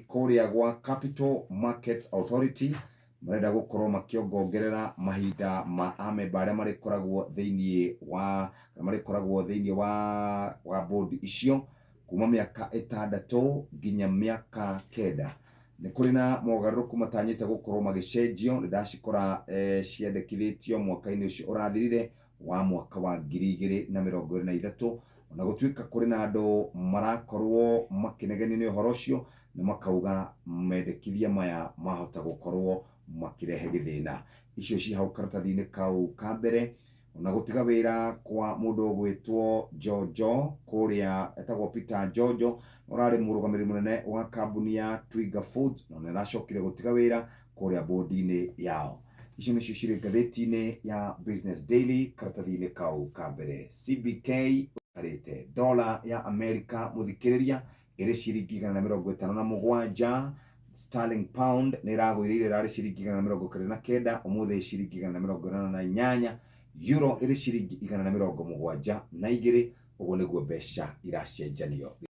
kuria gwa Capital Markets Authority marenda gukorwo makiongongerera mahinda ma amemba aria marikoragwo thiini wa board icio kuma miaka 6 nginya miaka 9. Ni kuri na mogaruruku matanyite gukorwo magicenjio. Ndacikora ciandikithitio mwaka-ini ucio urathirire wa mwaka wa 2023. Ona gutuika kuri na andu marakorwo makinegenio ni uhoro ucio na makauga mendekithia maya mahota gukorwo makirehe githina. Icio ci hau karatathi-ini kau ka mbere. Ona gutiga wira kwa mundu gwitwo Jojo kuria etagwo Peter Jojo urari murugamiriri munene wa kambuni ya Twiga Foods na niracokire gutiga wira kuria board-ini yao. Icio nicio ciri ngatheti-ini ya Business Daily karatathi-ini kau ka mbere. CBK arite dola ya Amerika muthikiriria iri ciringi 157. Sterling pound ni iragwirire rari ciringi 129, umuthi ciringi 188. Euro iri ciringi 172. Uguo niguo mbeca iracenjanio.